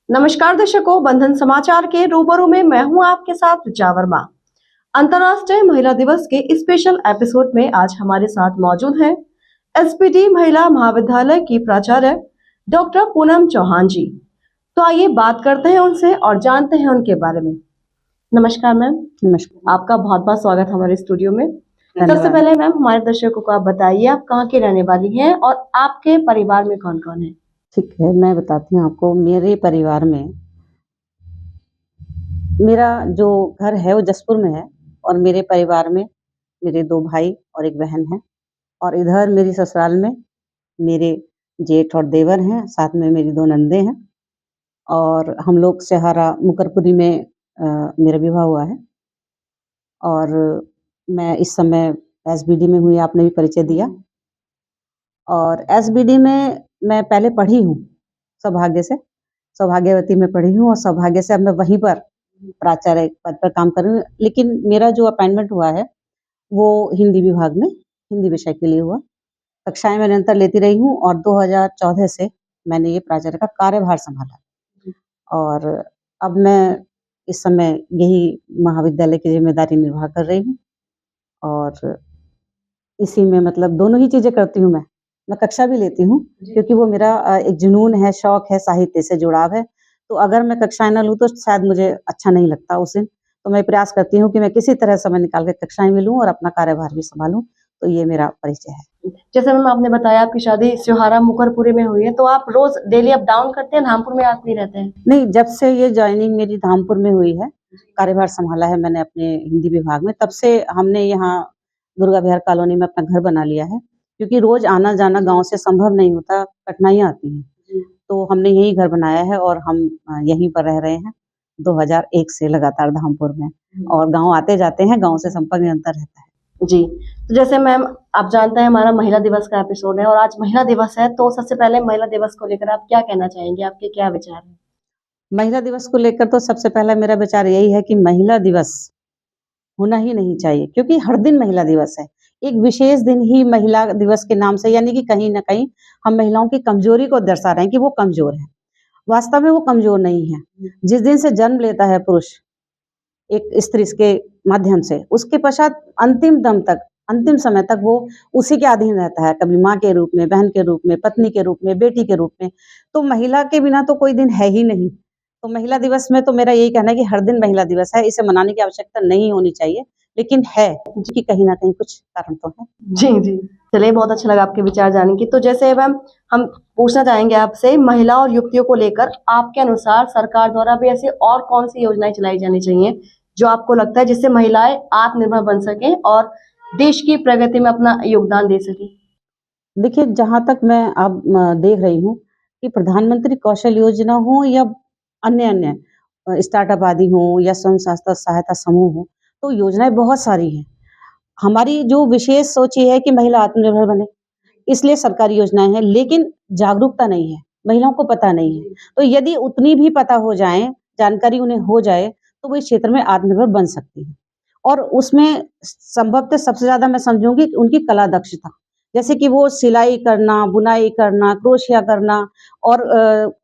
नमस्कार दर्शकों, बंधन समाचार के रूबरू में मैं हूं आपके साथ ऋचा वर्मा। अंतर्राष्ट्रीय महिला दिवस के स्पेशल एपिसोड में आज हमारे साथ मौजूद हैं एसपीडी महिला महाविद्यालय की प्राचार्य डॉक्टर पूनम चौहान जी। तो आइए बात करते हैं उनसे और जानते हैं उनके बारे में। नमस्कार मैम। नमस्कार। आपका बहुत बहुत स्वागत हमारे स्टूडियो में। सबसे धन्यवाद। पहले मैम, हमारे दर्शकों को आप बताइए, आप कहाँ की रहने वाली हैं और आपके परिवार में कौन कौन है। ठीक है, मैं बताती हूँ आपको। मेरे परिवार में मेरा जो घर है वो जसपुर में है और मेरे परिवार में मेरे 2 भाई और 1 बहन है और इधर मेरी ससुराल में मेरे जेठ और देवर हैं, साथ में मेरी 2 नंदे हैं और हम लोग सहारा मुकरपुरी में मेरा विवाह हुआ है और मैं इस समय एसबीडी में हूँ, ये आपने भी परिचय दिया। और एसबीडी में मैं पहले पढ़ी हूँ, सौभाग्य से, सौभाग्यवती में पढ़ी हूँ और सौभाग्य से अब मैं वहीं पर प्राचार्य पद पर काम कर रही हूँ। लेकिन मेरा जो अपॉइंटमेंट हुआ है, वो हिंदी विभाग में, हिंदी विषय के लिए हुआ। कक्षाएँ मैं निरंतर लेती रही हूँ और 2014 से मैंने ये प्राचार्य का कार्यभार सँभाला और अब मैं इस समय यही महाविद्यालय की ज़िम्मेदारी निर्वाह कर रही हूँ और इसी में मतलब दोनों ही चीज़ें करती हूँ मैं। मैं कक्षा भी लेती हूँ क्योंकि वो मेरा एक जुनून है, शौक है, साहित्य से जुड़ाव है। तो अगर मैं कक्षाएँ ना लूँ तो शायद मुझे अच्छा नहीं लगता उस दिन। तो मैं प्रयास करती हूँ कि मैं किसी तरह समय निकाल के कक्षाएँ भी लूँ और अपना कार्यभार भी सँभालूँ। तो ये मेरा परिचय है। जैसे मैम आपने बताया आपकी शादी स्योहारा मुकरपुरी में हुई है, तो आप रोज डेली अप डाउन करते हैं, धामपुर में आप नहीं रहते हैं? नहीं, जब से ये जॉइनिंग मेरी धामपुर में हुई है, कार्यभार सँभाला है मैंने अपने हिंदी विभाग में, तब से हमने यहाँ दुर्गा विहार कॉलोनी में अपना घर बना लिया है। क्योंकि रोज़ आना-जाना गाँव से संभव नहीं होता, कठिनाइयाँ आती हैं। तो हमने यही घर बनाया है और हम यहीं पर रह रहे हैं 2001 से लगातार धामपुर में और गाँव आते-जाते हैं, गाँव से संपर्क निरंतर रहता है। जी, तो जैसे मैम आप जानते हैं हमारा महिला दिवस का एपिसोड है और आज महिला दिवस है, तो सबसे पहले महिला दिवस को लेकर आप क्या कहना चाहेंगे? आपके क्या विचार हैं? महिला दिवस को लेकर तो सबसे पहला मेरा विचार यही है कि महिला दिवस होना ही नहीं चाहिए क्योंकि हर दिन महिला दिवस है। एक विशेष दिन ही महिला दिवस के नाम से यानी कि कहीं न कहीं हम महिलाओं की कमज़ोरी को दर्शा रहे हैं कि वो कमज़ोर हैं। वास्तव में वो कमज़ोर नहीं है। जिस दिन से जन्म लेता है पुरुष एक स्त्री के माध्यम से, उसके पश्चात अंतिम दम तक, अंतिम समय तक वो उसी के अधीन रहता है, कभी माँ के रूप में, बहन के रूप में, पत्नी के रूप में, बेटी के रूप में। तो महिला के बिना तो कोई दिन है ही नहीं। तो महिला दिवस में तो मेरा यही कहना है कि हर दिन महिला दिवस है, इसे मनाने की आवश्यकता नहीं होनी चाहिए, लेकिन है कि कहीं न कहीं कुछ कारण तो है। जी, जी। चलिए, बहुत अच्छा लगा आपके विचार जान के। तो जैसे मैम हम पूछना चाहेंगे आपसे, महिला और युवतियों को लेकर आपके अनुसार सरकार द्वारा भी ऐसी और कौन-सी योजनाएँ चलाई जानी चाहिए, जो आपको लगता है जिससे महिलाएँ आत्मनिर्भर बन सकें और देश की प्रगति में अपना योगदान दे सकें? देखिए, जहाँ तक मैं अब देख रही हूँ कि प्रधानमंत्री कौशल योजना हो या अन्य-अन्य स्टार्टअप आदि हों या स्वयं सहायता सहायता समूह हों, तो योजनाएँ बहुत सारी हैं। हमारी जो विशेष सोच ये है कि महिला आत्मनिर्भर बने, इसलिए सरकारी योजनाएँ हैं, लेकिन जागरूकता नहीं है, महिलाओं को पता नहीं है। तो यदि उतनी भी पता हो जाएँ, जानकारी उन्हें हो जाए, तो वो इस क्षेत्र में आत्मनिर्भर बन सकती हैं। और उसमें संभवतः सबसे ज़्यादा मैं समझूँगी कि उनकी कला दक्षता। जैसे कि वो सिलाई करना, बुनाई करना, क्रोशिया करना और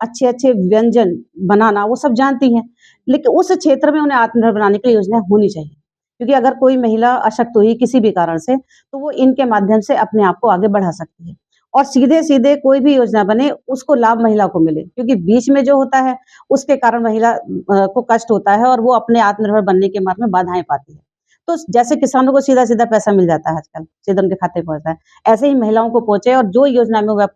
अच्छे-अच्छे व्यंजन बनाना, वो सब जानती हैं। लेकिन उस क्षेत्र में उन्हें आत्मनिर्भर बनाने के लिए योजनाएँ होनी चाहिए। क्योंकि अगर कोई महिला अशक्त हुई किसी भी कारण से, तो वो इनके माध्यम से अपने आप को आगे बढ़ा सकती है। और सीधे-सीधे कोई भी योजना बने, उसको लाभ महिला को मिले। क्योंकि बीच में जो होता है, उसके कारण महिला को कष्ट होता है और वो अपने आत्मनिर्भर बनने के मार्ग में बाधाएँ पाती है। तो जैसे किसानों को सीधा-सीधा पैसा मिल जाता है आजकल, सीधे उनके खाते में पहुँचता है। ऐसे ही महिलाओं को पहुँचे और जो योजना में वो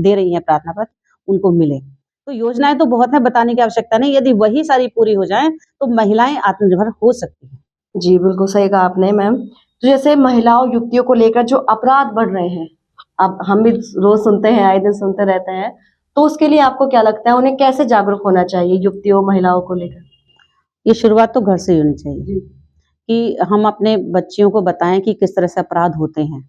दे रही हैं प्रार्थना पत्र, उनको मिले। तो योजनाएँ तो बहुत हैं, बताने की आवश्यकता नहीं, यदि वही सारी पूरी हो जाएँ, तो महिलाएँ आत्मनिर्भर हो सकती हैं। जी, बिल्कुल सही कहा आपने मैम। तो जैसे महिलाओं, युवतियों को लेकर जो अपराध बढ़ रहे हैं, अब हम भी रोज़ सुनते हैं, आए दिन सुनते रहते हैं, तो उसके लिए आपको क्या लगता है, उन्हें कैसे जागरूक होना चाहिए युवतियों, महिलाओं को लेकर? ये शुरुआत तो घर से ही होनी चाहिए। जी। कि हम अपने बच्चियों को बताएँ कि किस तरह से अपराध होते हैं,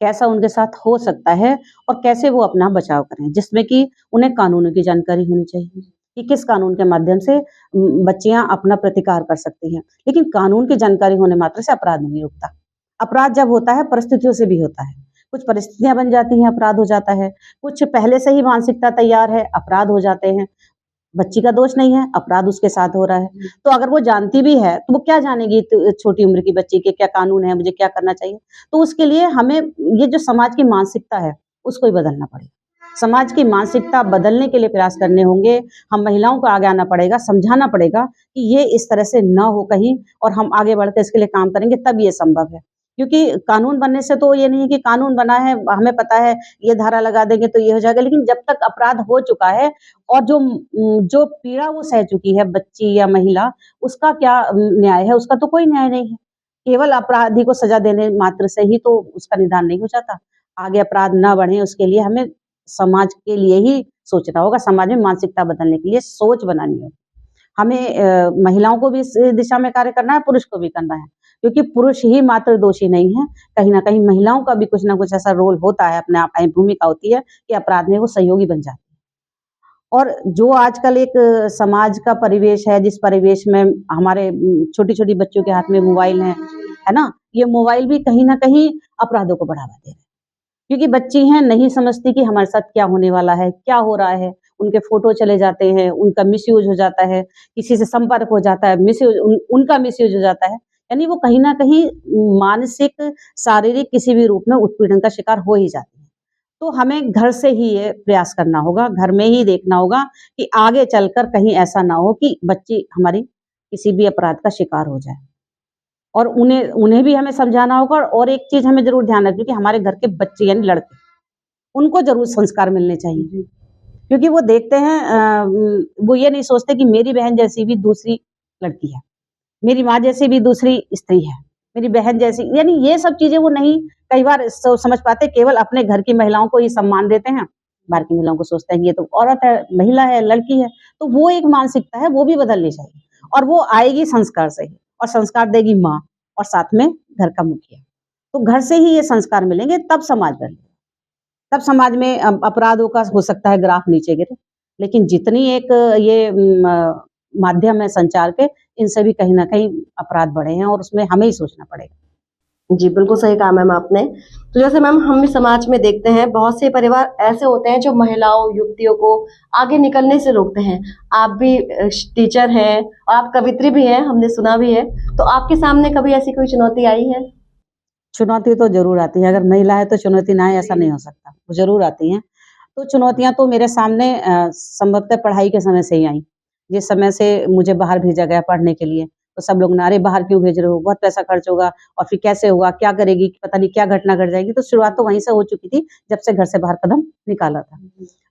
कैसा उनके साथ हो सकता है और कैसे वो अपना बचाव करें। जिसमें कि उन्हें कानूनों की जानकारी होनी चाहिए कि किस कानून के माध्यम से बच्चियाँ अपना प्रतिकार कर सकती हैं। लेकिन कानून की जानकारी होने मात्र से अपराध नहीं रुकता। अपराध जब होता है परिस्थितियों से भी होता है। कुछ परिस्थितियाँ बन जाती हैं, अपराध हो जाता है। कुछ पहले से ही मानसिकता तैयार है, अपराध हो जाते हैं। बच्ची का दोष नहीं है, अपराध उसके साथ हो रहा है। तो अगर वो जानती भी है, तो वो क्या जानेगी छोटी उम्र की बच्ची के क्या कानून है, मुझे क्या करना चाहिए? तो उसके लिए हमें ये जो समाज की मानसिकता है, उसको ही बदलना पड़ेगा। समाज की मानसिकता बदलने के लिए प्रयास करने होंगे, हम महिलाओं को आगे आना पड़ेगा, समझाना पड़ेगा कि ये इस तरह से ना हो कहीं और हम आगे बढ़कर इसके लिए काम करेंगे तब ये संभव है। क्योंकि कानून बनने से तो ये नहीं है कि कानून बना है, हमें पता है ये धारा लगा देंगे तो ये हो जाएगा, लेकिन जब तक अपराध हो चुका है और जो पीड़ा वो सह चुकी है बच्ची या महिला, उसका क्या न्याय है? उसका तो कोई न्याय नहीं है। केवल अपराधी को सज़ा देने मात्र से ही तो उसका निदान नहीं हो जाता। आगे अपराध ना बढ़े उसके लिए हमें समाज के लिए ही सोचना होगा, समाज में मानसिकता बदलने के लिए सोच बनानी होगी। हमें महिलाओं को भी इस दिशा में कार्य करना है, पुरुष को भी करना है, क्योंकि पुरुष ही मात्र दोषी नहीं है, कहीं न कहीं महिलाओं का भी कुछ न कुछ ऐसा रोल होता है, अपने आप भूमिका होती है कि अपराध में वो सहयोगी बन जाती है। और जो आजकल एक समाज का परिवेश है, जिस परिवेश में हमारे छोटी-छोटी बच्चों के हाथ में मोबाइल है ना? ये मोबाइल भी कहीं न कहीं अपराधों को बढ़ावा दे रहा है। क्योंकि बच्ची हैं, नहीं समझती कि हमारे साथ क्या होने वाला है, क्या हो रहा है। उनके फ़ोटो चले जाते हैं, उनका मिसयूज़ हो जाता है, किसी से संपर्क हो जाता है, उनका मिसयूज़ हो जाता है। यानी वो कहीं न कहीं मानसिक, शारीरिक किसी भी रूप में उत्पीड़न का शिकार हो ही जाती हैं। तो हमें घर से ही ये प्रयास करना होगा, घर में ही देखना होगा कि आगे चलकर कहीं ऐसा ना हो कि बच्ची हमारी किसी भी अपराध का शिकार हो जाए। और उन्हें उन्हें भी हमें समझाना होगा और एक चीज़ हमें ज़रूर ध्यान रखनी है कि हमारे घर के बच्चे यानी लड़के, उनको ज़रूर संस्कार मिलने चाहिए। क्योंकि वो देखते हैं वो ये नहीं सोचते कि मेरी बहन जैसी भी दूसरी लड़की है, मेरी माँ जैसी भी दूसरी स्त्री है, मेरी बहन जैसी यानी ये सब चीज़ें वो नहीं कई बार समझ पाते, केवल अपने घर की महिलाओं को ही सम्मान देते हैं, बाहर की महिलाओं को सोचते हैं कि ये तो औरत है, महिला है, लड़की है। तो वो एक मानसिकता है, वो भी बदलनी चाहिए और वो आएगी संस्कार से ही और संस्कार देगी माँ और साथ में घर का मुखिया। तो घर से ही ये संस्कार मिलेंगे तब समाज बनेगा। तब समाज में अपराधों का हो सकता है ग्राफ नीचे गिरे, लेकिन जितनी एक ये माध्यम है संचार के, इनसे भी कहीं न कहीं अपराध बढ़े हैं और उसमें हमें ही सोचना पड़ेगा। जी, बिल्कुल सही कहा मैम आपने। तो जैसे मैम हम भी समाज में देखते हैं बहुत से परिवार ऐसे होते हैं जो महिलाओं, युवतियों को आगे निकलने से रोकते हैं। आप भी टीचर हैं और आप कवित्री भी हैं, हमने सुना भी है। तो आपके सामने कभी ऐसी कोई चुनौती आई है? चुनौती तो ज़रूर आती है, अगर महिला है तो चुनौती ना आए ऐसा नहीं हो सकता, वो ज़रूर आती हैं। तो चुनौतियाँ तो मेरे सामने संभवतः पढ़ाई के समय से ही आईं। जिस समय से मुझे बाहर भेजा गया पढ़ने के लिए, तो सब लोग ना अरे बाहर क्यों भेज रहे हो? बहुत पैसा खर्च होगा और फिर कैसे होगा? क्या करेगी? पता नहीं क्या घटना घट जाएगी। तो शुरुआत तो वहीं से हो चुकी थी, जब से घर से बाहर कदम निकाला था।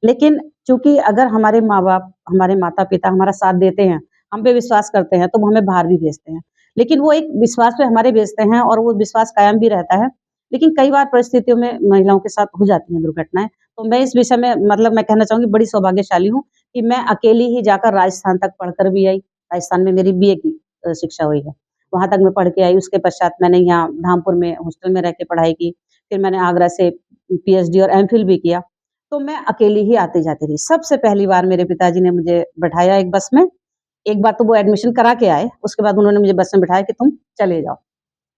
लेकिन चूँकि अगर हमारे माँ-बाप, हमारे माता-पिता हमारा साथ देते हैं, हम पे विश्वास करते हैं, तो वो हमें बाहर भी भेजते हैं। लेकिन वो एक विश्वास पे हमारे भेजते हैं और वो विश्वास कायम भी रहता है। लेकिन कई बार परिस्थितियों में महिलाओं के साथ हो जाती हैं दुर्घटनाएँ। तो मैं इस विषय में मतलब मैं कहना चाहूँगी बड़ी सौभाग्यशाली हूँ कि मैं अकेली ही जाकर राजस्थान तक पढ़कर भी आई। राजस्थान में मेरी बीए की शिक्षा हुई है। वहाँ तक मैं पढ़ के आई, उसके पश्चात मैंने यहाँ धामपुर में हॉस्टल में रह के पढ़ाई की। फिर मैंने आगरा से पीएचडी और एमफिल भी किया। तो मैं अकेली ही आती-जाती रही। सबसे पहली बार मेरे पिताजी ने मुझे बैठाया एक बस में। एक बार तो वो एडमिशन करा के आए, उसके बाद उन्होंने मुझे बस में बिठाया कि तुम चले जाओ।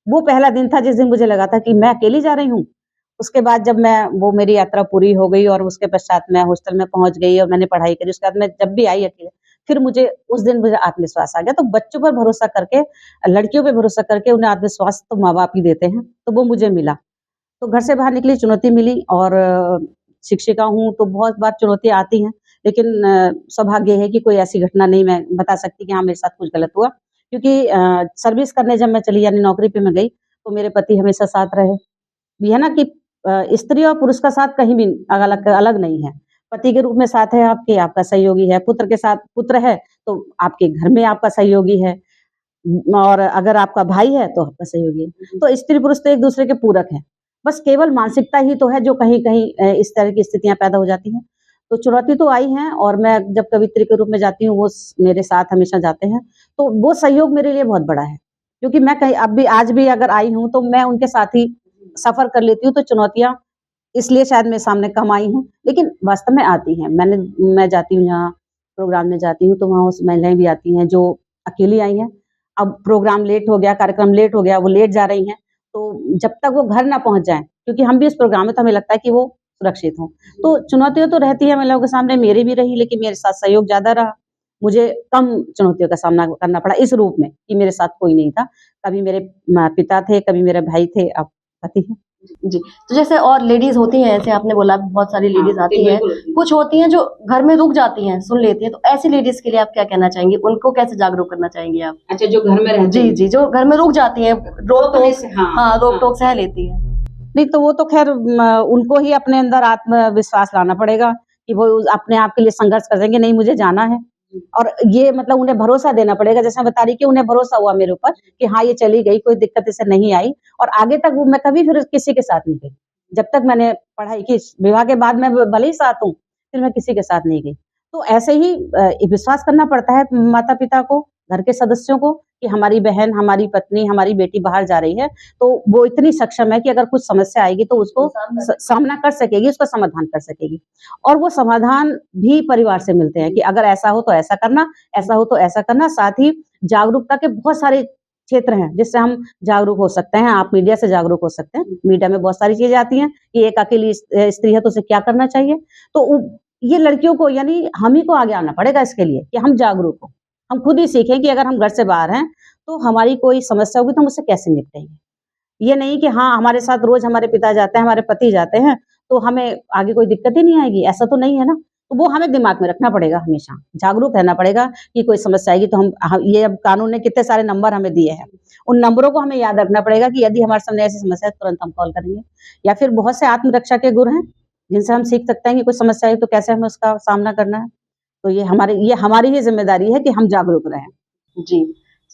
वो पहला दिन था जिस दिन मुझे लगा था कि मैं अकेली जा रही हूँ। उसके बाद जब मैं वो मेरी यात्रा पूरी हो गई और उसके पश्चात मैं हॉस्टल में पहुँच गई और मैंने पढ़ाई करी। उसके बाद मैं जब भी आई अकेले, फिर मुझे उस दिन मुझे आत्मविश्वास आ गया। तो बच्चों पर भरोसा करके, लड़कियों पे भरोसा करके उन्हें आत्मविश्वास तो माँ-बाप ही देते हैं, तो वो मुझे मिला। तो घर से बाहर निकली, चुनौती मिली और शिक्षिका हूँ तो बहुत बार चुनौतियाँ आती हैं। लेकिन सौभाग्य है कि कोई ऐसी घटना नहीं मैं बता सकती कि हाँ, मेरे साथ कुछ गलत हुआ। क्योंकि सर्विस करने जब मैं चली यानी नौकरी पे मैं गई, तो मेरे पति हमेशा साथ रहे। ये है ना कि स्त्री और पुरुष का साथ कहीं भी अलग अलग नहीं है। पति के रूप में साथ है आपके, आपका सहयोगी है, पुत्र के साथ पुत्र है, तो आपके घर में आपका सहयोगी है। और अगर आपका भाई है, तो आपका सहयोगी है। तो स्त्री-पुरुष तो एक-दूसरे के पूरक हैं। बस केवल मानसिकता ही तो है जो कहीं-कहीं इस तरह की स्थितियाँ पैदा हो जाती हैं। तो चुनौती तो आई हैं और मैं जब कवित्री के रूप में जाती हूँ, वो मेरे साथ हमेशा जाते हैं। तो वो सहयोग मेरे लिए बहुत बड़ा है। क्योंकि मैं कहीं अब भी आज भी अगर आई हूँ, तो मैं उनके साथ ही सफ़र कर लेती हूँ, तो चुनौतियाँ इसलिए शायद मेरे सामने कम आई हैं, लेकिन वास्तव में आती हैं। मैं जाती हूँ जहाँ प्रोग्राम में जाती हूँ, तो वहाँ उस महिलाएँ भी आती हैं जो अकेली आई हैं। अब प्रोग्राम लेट हो गया, कार्यक्रम लेट हो गया, वो लेट जा रही हैं, तो जब तक वो घर ना पहुँच जाएँ, क्योंकि हम भी उस प्रोग्राम में तो हमें लगता है कि वो सुरक्षित हों। तो चुनौतियाँ तो रहती हैं महिलाओं के सामने, मेरी भी रही, लेकिन मेरे साथ सहयोग ज़्यादा रहा। मुझे कम चुनौतियों का सामना करना पड़ा इस रूप में कि मेरे साथ कोई नहीं था। कभी मेरे पिता थे, कभी मेरे भाई थे, अब पति हैं। जी, तो जैसे और लेडीज़ होती हैं, ऐसे आपने बोला बहुत सारी लेडीज़ आती हैं, बिल्कुल होती हैं। कुछ होती हैं जो घर में रुक जाती हैं, सुन लेती हैं, तो ऐसी लेडीज़ के लिए आप क्या कहना चाहेंगी? उनको कैसे जागरूक करना चाहेंगी आप? अच्छा, जो घर में रहती जी, हैं। जी, जो घर में रुक जाती हैं, रोक-टोक हाँ, हाँ, हाँ। रोक-टोक सह लेती हैं। नहीं तो वो तो ख़ैर उनको ही अपने अंदर आत्मविश्वास लाना पड़ेगा कि वो अपने आप के लिए संघर्ष करेंगे, नहीं मुझे जाना है। और ये मतलब उन्हें भरोसा देना पड़ेगा, जैसे मैं बता रही कि उन्हें भरोसा हुआ मेरे ऊपर कि हाँ, ये चली गई, कोई दिक्कत इसे नहीं आई और आगे तक वो मैं कभी फिर किसी के साथ नहीं गई। जब तक मैंने पढ़ाई की, विवाह के बाद मैं भले ही साथ हूँ, फिर मैं किसी के साथ नहीं गई। तो ऐसे ही विश्वास करना पड़ता है माता-पिता को, घर के सदस्यों को कि हमारी बहन, हमारी पत्नी, हमारी बेटी बाहर जा रही है, तो वो इतनी सक्षम है कि अगर कुछ समस्या आएगी तो उसको सामना कर सकेगी, उसका समाधान कर सकेगी। और वो समाधान भी परिवार से मिलते हैं कि अगर ऐसा हो तो ऐसा करना, ऐसा हो तो ऐसा करना। साथ ही जागरूकता के बहुत सारे क्षेत्र हैं जिससे हम जागरूक हो सकते हैं। आप मीडिया से जागरूक हो सकते हैं। मीडिया में बहुत सारी चीज़ें आती हैं कि एक अकेली स्त्री है तो उसे क्या करना चाहिए। तो ये लड़कियों को यानी हम ही को आगे आना पड़ेगा इसके लिए कि हम जागरूक हों। हम खुद ही सीखें कि अगर हम घर से बाहर हैं, तो हमारी कोई समस्या होगी तो हम उससे कैसे निपटेंगे। ये नहीं कि हाँ, हमारे साथ रोज़ हमारे पिता जाते हैं, हमारे पति जाते हैं, तो हमें आगे कोई दिक्कत ही नहीं आएगी, ऐसा तो नहीं है ना। तो वो हमें दिमाग में रखना पड़ेगा हमेशा, जागरूक रहना पड़ेगा कि कोई समस्या आएगी तो हम ये अब कानून ने कितने सारे नंबर हमें दिए हैं, उन नंबरों को हमें याद रखना पड़ेगा कि यदि हमारे सामने ऐसी समस्या है, तुरंत हम कॉल करेंगे। या फिर बहुत से आत्मरक्षा के गुर हैं, जिनसे हम सीख सकते हैं कि कोई समस्या आई तो कैसे हमें उसका सामना करना है। तो ये हमारी ही ज़िम्मेदारी है कि हम जागरूक रहें। जी,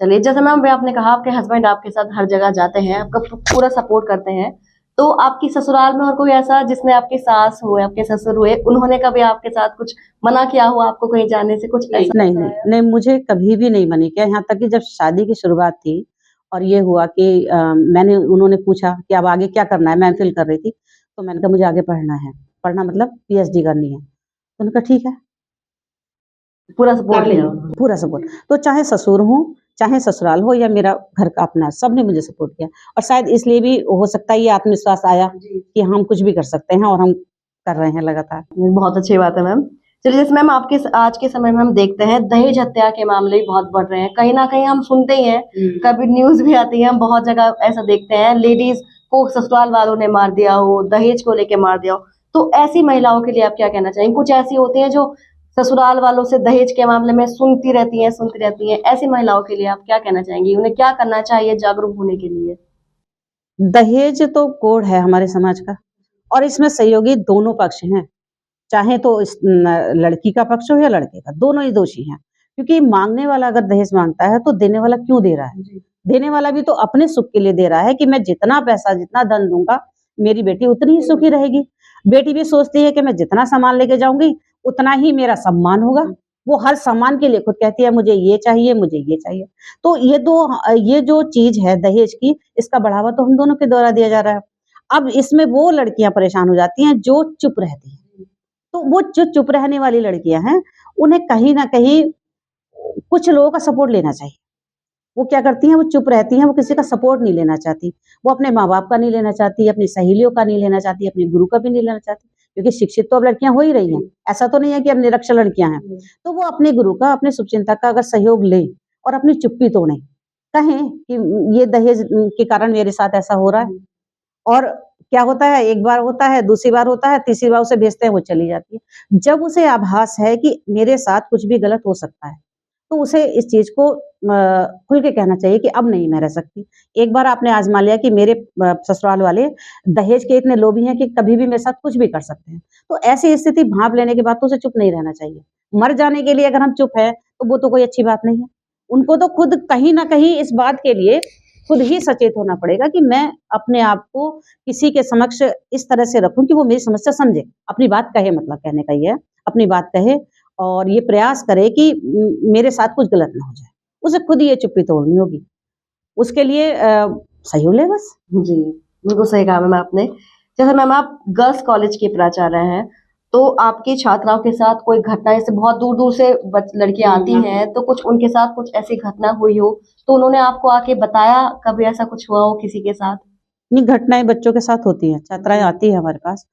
चलिए जैसे मैम अभी आपने कहा आपके हस्बैंड आपके साथ हर जगह जाते हैं, आपका पूरा सपोर्ट करते हैं। तो आपकी ससुराल में और कोई ऐसा जिसने आपकी सास हुए, आपके ससुर हुए, उन्होंने कभी आपके साथ कुछ मना किया हो आपको कहीं जाने से कुछ ऐसा? नहीं, नहीं, नहीं मुझे कभी भी नहीं मना किया, यहाँ तक कि जब शादी की शुरुआत थी और ये हुआ कि उन्होंने पूछा कि अब आगे क्या करना है? मैं एमफ़िल कर रही थी, तो मैंने कहा मुझे आगे पढ़ना है, पढ़ना मतलब पीएचडी करनी है। तो उन्होंने कहा ठीक है, पूरा सपोर्ट किया? पूरा सपोर्ट। तो चाहे ससुर हों, चाहे ससुराल हो या मेरा घर का अपना, सबने मुझे सपोर्ट किया और शायद इसलिए भी हो सकता है ये आत्मविश्वास आया कि हम कुछ भी कर सकते हैं और हम कर रहे हैं लगातार। बहुत अच्छी बात है मैम। चलिए जैसे मैम आपके आज के समय में हम देखते हैं दहेज हत्या के मामले भी बहुत बढ़ रहे हैं। कहीं न कहीं हम सुनते ही हैं, कभी न्यूज़ भी आती है, हम बहुत जगह ऐसा देखते हैं लेडीज़ को ससुराल वालों ने मार दिया हो, दहेज को लेके मार दिया हो। तो ऐसी महिलाओं के लिए आप क्या कहना चाहेंगे? कुछ ऐसी होती हैं जो ससुराल वालों से दहेज के मामले में सुनती रहती हैं। ऐसी महिलाओं के लिए आप क्या कहना चाहेंगी? उन्हें क्या करना चाहिए जागरूक होने के लिए? दहेज तो कोढ़ है हमारे समाज का और इसमें सहयोगी दोनों पक्ष हैं। चाहे तो इस लड़की का पक्ष हो या लड़के का, दोनों ही दोषी हैं। क्योंकि माँगने वाला अगर दहेज माँगता है, तो देने वाला क्यों दे रहा है? देने वाला भी तो अपने सुख के लिए दे रहा है कि मैं जितना पैसा, जितना धन दूँगा, मेरी बेटी उतनी ही सुखी रहेगी। बेटी भी सोचती है कि मैं जितना सामान लेके जाऊँगी, उतना ही मेरा सम्मान होगा। वो हर सामान के लिए खुद कहती है मुझे ये चाहिए, मुझे ये चाहिए। तो ये जो चीज़ है दहेज की, इसका बढ़ावा तो हम दोनों के द्वारा दिया जा रहा है। अब इसमें वो लड़कियाँ परेशान हो जाती हैं जो चुप रहती हैं। तो वो जो चुप रहने वाली लड़कियाँ हैं, उन्हें कहीं न कहीं कुछ लोगों का सपोर्ट लेना चाहिए। वो क्या करती हैं, वो चुप रहती हैं, वो किसी का सपोर्ट नहीं लेना चाहती। वो अपने माँ-बाप का नहीं लेना चाहती, अपनी सहेलियों का नहीं लेना चाहती, अपने गुरु का भी नहीं लेना चाहती, क्योंकि शिक्षित तो अब लड़कियाँ हो ही रही हैं। ऐसा तो नहीं है कि अब निरक्षर लड़कियाँ हैं। तो वो अपने गुरु का, अपने शुभचिंतक का अगर सहयोग लें और अपनी चुप्पी तोड़ें, कहें कि ये दहेज के कारण मेरे साथ ऐसा हो रहा है। और क्या होता है, एक बार होता है, दूसरी बार होता है, तीसरी बार उसे भेजते हैं, वो चली जाती है। जब उसे आभास है कि मेरे साथ कुछ भी गलत हो सकता है, तो उसे इस चीज़ को खुल के कहना चाहिए कि अब नहीं मैं रह सकती। एक बार आपने आज़मा लिया कि मेरे ससुराल वाले दहेज के इतने लोभी हैं कि कभी भी मेरे साथ कुछ भी कर सकते हैं। तो ऐसी स्थिति भाँप लेने के बाद तो उसे चुप नहीं रहना चाहिए। मर जाने के लिए अगर हम चुप हैं, तो वो तो कोई अच्छी बात नहीं है। उनको तो खुद कहीं न कहीं इस बात के लिए खुद ही सचेत होना पड़ेगा कि मैं अपने आप को किसी के समक्ष इस तरह से रखूँ कि वो मेरी समस्या समझे। अपनी बात कहे, मतलब कहने का ये है, अपनी बात कहे और ये प्रयास करे कि मेरे साथ कुछ गलत ना हो जाए। उसे खुद ही ये चुप्पी तोड़नी होगी। उसके लिए सहयोग ले बस। जी, बिल्कुल सही कहा मैम आपने। जैसे मैम आप गर्ल्स कॉलेज की प्राचार्य हैं, तो आपकी छात्राओं के साथ कोई घटना जैसे बहुत दूर-दूर से लड़कियाँ आती हैं, तो कुछ उनके साथ कुछ ऐसी घटना हुई हो, तो उन्होंने आपको आके बताया, कभी ऐसा कुछ हुआ हो किसी के साथ? ये घटनाएँ बच्चों के साथ होती हैं, छात्राएँ आती हैं हमारे पास,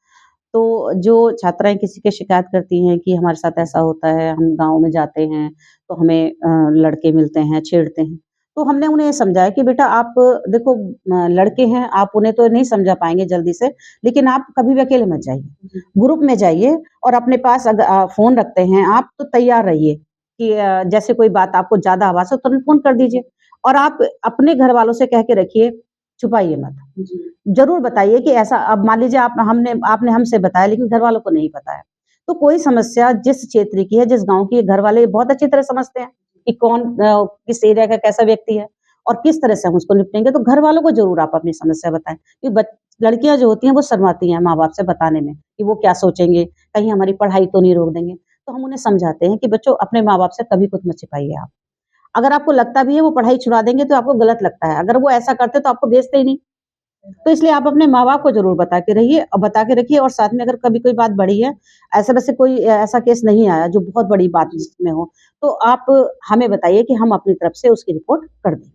तो जो छात्राएँ किसी की शिकायत करती हैं कि हमारे साथ ऐसा होता है, हम गाँव में जाते हैं, तो हमें लड़के मिलते हैं, छेड़ते हैं। तो हमने उन्हें ये समझाया कि बेटा आप देखो लड़के हैं, आप उन्हें तो नहीं समझा पाएँगे जल्दी से, लेकिन आप कभी भी अकेले मत जाइए। ग्रुप में जाइए और अपने पास फ़ोन रखते हैं आप तो तैयार रहिए कि जैसे कोई बात आपको ज़्यादा आवाज़ हो तुरंत फ़ोन कर दीजिए और आप अपने घरवालों से कह के रखिए, छुपाइए मत। ज़रूर बताइए कि ऐसा अब मान लीजिए आपने हमसे बताया लेकिन घरवालों को नहीं पता है। तो कोई समस्या जिस क्षेत्र की है, जिस गाँव की है, घरवाले बहुत अच्छी तरह समझते हैं कि कौन किस एरिया का कैसा व्यक्ति है और किस तरह से हम उसको निपटेंगे। तो घरवालों को ज़रूर आप अपनी समस्या बताएँ कि बच लड़कियाँ जो होती हैं वो शर्माती हैं माँ-बाप से बताने में कि वो क्या सोचेंगे, कहीं हमारी पढ़ाई तो नहीं रोक देंगे। तो हम उन्हें समझाते हैं कि बच्चों अपने माँ-बाप से कभी कुछ मत छिपाइए आप। अगर आपको लगता भी है वो पढ़ाई छुड़ा देंगे तो आपको गलत लगता है, अगर वो ऐसा करते तो आपको भेजते ही नहीं। तो इसलिए आप अपने माँ-बाप को ज़रूर बता के रखिए और साथ में अगर कभी कोई बात बड़ी है, ऐसे वैसे कोई ऐसा केस नहीं आया जो बहुत बड़ी बात जिसमें हो, तो आप हमें बताइए कि हम अपनी तरफ से उसकी रिपोर्ट कर दें।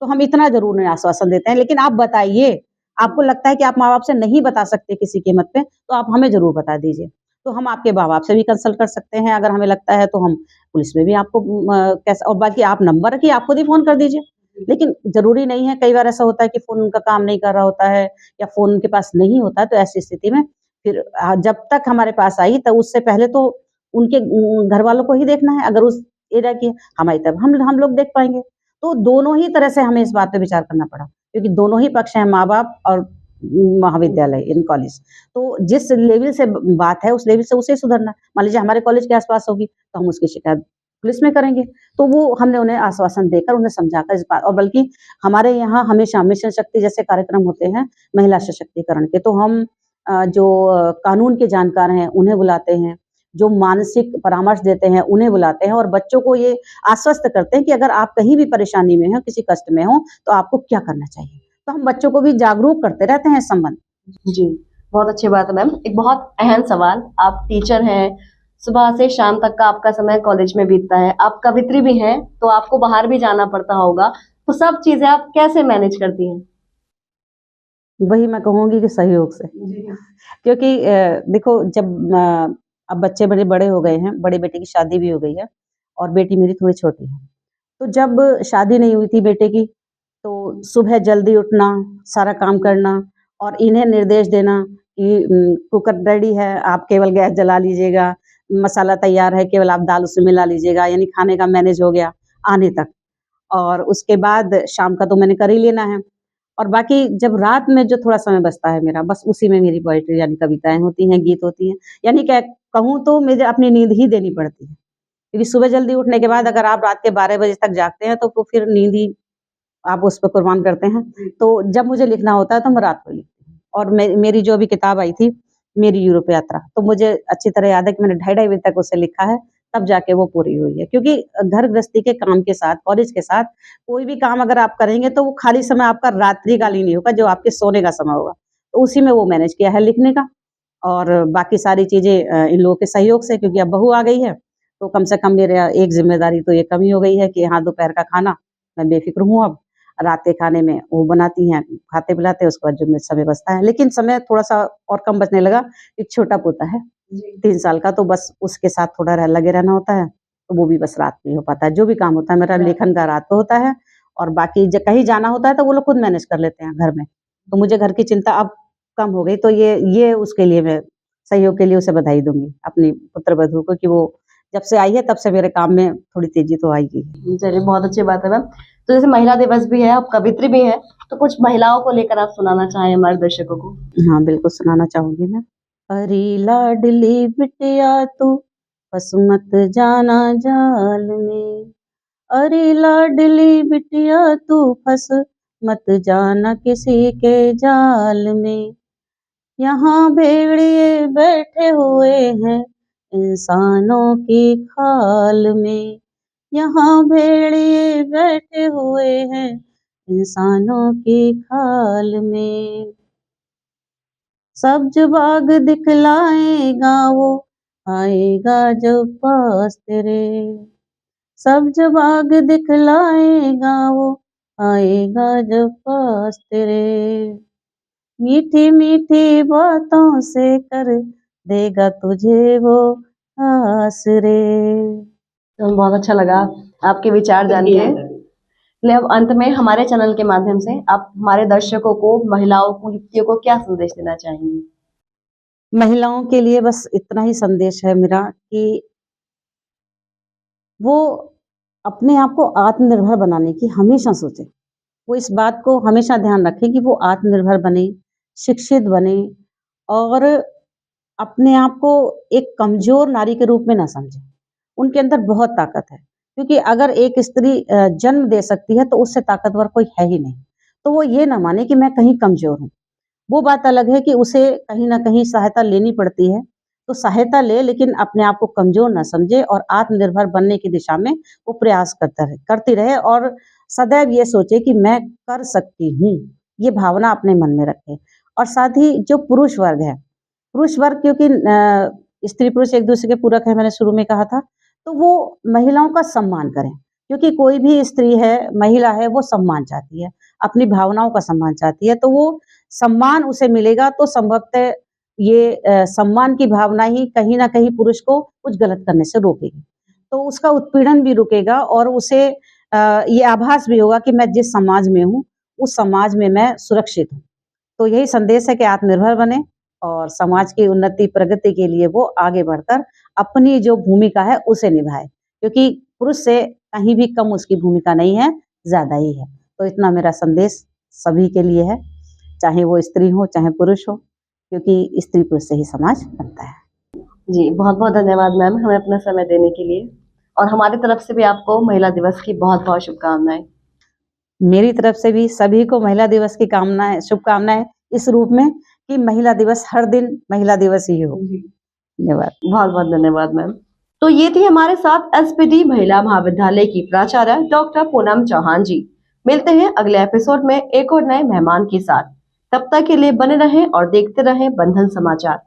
तो हम इतना ज़रूर उन्हें आश्वासन देते हैं, लेकिन आप बताइए, आपको लगता है कि आप माँ-बाप से नहीं बता सकते किसी कीमत पे, तो आप हमें ज़रूर बता दीजिए। तो हम आपके माँ-बाप से भी कंसल्ट कर सकते हैं, अगर हमें लगता है तो हम पुलिस में भी आपको कैसा और बाकी आप नंबर रखिए, आप खुद ही फ़ोन कर दीजिए। लेकिन ज़रूरी नहीं है, कई बार ऐसा होता है कि फ़ोन उनका काम नहीं कर रहा होता है या फ़ोन उनके पास नहीं होता है, तो ऐसी स्थिति में फिर जब तक हमारे पास आई, तब उससे पहले तो उनके घरवालों को ही देखना है, अगर उस एरिया की है, हमारी तरफ हम लोग देख पाएँगे। तो दोनों ही तरह से हमें इस बात पे विचार करना पड़ा, क्योंकि दोनों ही पक्ष हैं माँ-बाप और महाविद्यालय इन कॉलेज। तो जिस लेवल से ब बात है, उस लेवल से उसे सुधरना है। मान लीजिए हमारे कॉलेज के आस-पास होगी, तो हम उसकी शिकायत पुलिस में करेंगे। तो वो हमने उन्हें आश्वासन देकर, उन्हें समझाकर इस बात और बल्कि हमारे यहाँ हमेशा मिशन शक्ति जैसे कार्यक्रम होते हैं, महिला सशक्तिकरण के, तो हम जो कानून के जानकार हैं, उन्हें बुलाते हैं, जो मानसिक परामर्श देते हैं, उन्हें बुलाते हैं और बच्चों को ये आश्वस्त करते हैं कि अगर आप कहीं भी परेशानी में हो, किसी कष्ट में हो, तो आपको क्या करना चाहिए। तो हम बच्चों को भी जागरूक करते रहते हैं इस संबंध। जी, बहुत अच्छी बात है मैम। एक बहुत अहम सवाल, आप टीचर हैं, सुबह से शाम तक का आपका समय कॉलेज में बीतता है, आप कवित्री भी हैं, तो आपको बाहर भी जाना पड़ता होगा, तो सब चीज़ें आप कैसे मैनेज करती हैं? वही मैं कहूँगी कि सहयोग से। क्योंकि देखो जब अब बच्चे बड़े बड़े हो गए हैं, बड़े बेटे की शादी भी हो गई है और बेटी मेरी थोड़ी छोटी है। तो जब शादी नहीं हुई थी बेटे की, तो सुबह जल्दी उठना, सारा काम करना और इन्हें निर्देश देना कि कुकर रेडी है, आप केवल गैस जला लीजिएगा, मसाला तैयार है, केवल आप दाल उसमें मिला लीजिएगा, यानी खाने का मैनेज हो गया, आने तक। और उसके बाद शाम का तो मैंने कर ही लेना है। और बाकी जब रात में जो थोड़ा समय बचता है मेरा, बस उसी में मेरी पोएट्री यानी कविताएँ होती हैं, गीत होती हैं। यानी क्या कहूँ तो मुझे अपनी नींद ही देनी पड़ती है। क्योंकि सुबह जल्दी उठने के बाद अगर आप रात के 12 बजे तक जागते हैं, तो फिर नींद ही आप उस पे कुर्बान करते हैं। तो जब मुझे लिखना होता है, तो मैं रात को लिखती हूँ। और मेरी जो अभी किताब आई थी, मेरी यूरोप यात्रा, तो मुझे अच्छी तरह याद है कि मैंने ढाई ढाई बजे तक उसे लिखा है, तब जाके वो पूरी हुई है। क्योंकि घर गृहस्थी के काम के साथ, कॉलेज के साथ कोई भी काम अगर आप करेंगे, तो वो खाली समय आपका रात्रिकालीन ही होगा, जो आपके सोने का समय होगा। तो उसी में वो मैनेज किया है लिखने का और बाकी सारी चीज़ें इन लोगों के सहयोग से क्योंकि अब बहू आ गई है, तो कम से कम मेरे एक ज़िम्मेदारी तो ये कम ही हो गई है कि हाँ, दोपहर का खाना मैं बेफ़िक्र हूँ अब। रात के खाने में वो बनाती हैं, खाते-पिलाते उसके बाद जो में समय बचता है। लेकिन समय थोड़ा-सा और कम बचने लगा, एक छोटा पोता है, 3 साल का, तो बस उसके साथ थोड़ा लगे रहना होता है, तो वो भी बस रात में ही हो पाता है। जो भी काम होता है मेरा लेखन का रात को होता है और बाकी कहीं जाना होता है, तो वो लोग खुद मैनेज कर लेते हैं घर में। तो मुझे घर की चिंता अब कम हो गई, तो ये उसके लिए मैं सहयोग के लिए उसे बधाई दूँगी, अपनी पुत्रवधू को कि वो जब से आई है, तब से मेरे काम में थोड़ी तेज़ी तो आई ही है। चलिए बहुत अच्छी बात है मैम। तो जैसे महिला दिवस भी है, आप कवित्री भी हैं, तो कुछ महिलाओं को लेकर आप सुनाना चाहें हमारे दर्शकों को? हाँ, बिल्कुल सुनाना चाहूँगी मैं। अरे लाडली बिटिया तू फँस मत जाना जाल में, अरे लाडली बिटिया तू फँस मत जाना किसी के जाल में। यहाँ भेड़िए बैठे हुए हैं इंसानों की खाल में, यहाँ भेड़िए बैठे हुए हैं इंसानों की खाल में। सब्ज बाग दिखलाएगा वो आएगा जब पास तेरे, सब्ज बाग दिखलाएगा वो आएगा जब पास तेरे। मीठी मीठी बातों से कर देगा तुझे वो आसरे। तो बहुत अच्छा लगा आपके विचार जान के। ले अब अंत में हमारे चैनल के माध्यम से आप हमारे दर्शकों को, महिलाओं को, युवतियों को क्या संदेश देना चाहेंगी? महिलाओं के लिए बस इतना ही संदेश है मेरा कि वो अपने आप को आत्मनिर्भर बनाने की हमेशा सोचें। वो इस बात को हमेशा ध्यान रखें कि वो आत्मनिर्भर बने, शिक्षित बने और अपने आप को एक कमज़ोर नारी के रूप में ना समझें। उनके अंदर बहुत ताकत है, क्योंकि अगर एक स्त्री जन्म दे सकती है, तो उससे ताकतवर कोई है ही नहीं। तो वो ये ना माने कि मैं कहीं कमज़ोर हूँ। वो बात अलग है कि उसे कहीं न कहीं सहायता लेनी पड़ती है, तो सहायता ले लेकिन अपने आप को कमज़ोर ना समझे और आत्मनिर्भर बनने की दिशा में वो प्रयास करती रहे और सदैव ये सोचे कि मैं कर सकती हूँ, ये भावना अपने मन में रखे। और साथ ही जो पुरुष वर्ग है, पुरुष वर्ग क्योंकि स्त्री-पुरुष एक-दूसरे के पूरक हैं, मैंने शुरू में कहा था, तो वो महिलाओं का सम्मान करें, क्योंकि कोई भी स्त्री है, महिला है, वो सम्मान चाहती है, अपनी भावनाओं का सम्मान चाहती है, तो वो सम्मान उसे मिलेगा तो संभवतः ये सम्मान की भावना ही कहीं न कहीं पुरुष को कुछ गलत करने से रोकेगी। तो उसका उत्पीड़न भी रुकेगा और उसे ये आभास भी होगा कि मैं जिस समाज में हूँ, उस समाज में मैं सुरक्षित हूँ। तो यही संदेश है कि आत्मनिर्भर बने और समाज की उन्नति, प्रगति के लिए वो आगे बढ़कर अपनी जो भूमिका है, उसे निभाए, क्योंकि पुरुष से कहीं भी कम उसकी भूमिका नहीं है, ज़्यादा ही है। तो इतना मेरा संदेश सभी के लिए है, चाहे वो स्त्री हो, चाहे पुरुष हो, क्योंकि स्त्री-पुरुष से ही समाज बनता है। जी, बहुत-बहुत धन्यवाद मैम हमें अपना समय देने के लिए, और हमारी तरफ से भी आपको महिला दिवस की बहुत-बहुत शुभकामनाएँ। मेरी तरफ से भी सभी को महिला दिवस की शुभकामनाएँ इस रूप में कि महिला दिवस हर दिन महिला दिवस ही हो। धन्यवाद। बहुत-बहुत धन्यवाद मैम। तो ये थी हमारे साथ एसपीडी महिला महाविद्यालय की प्राचार्य डॉक्टर पूनम चौहान जी। मिलते हैं अगले एपिसोड में एक और नए मेहमान के साथ। तब तक के लिए बने रहें और देखते रहें बंधन समाचार।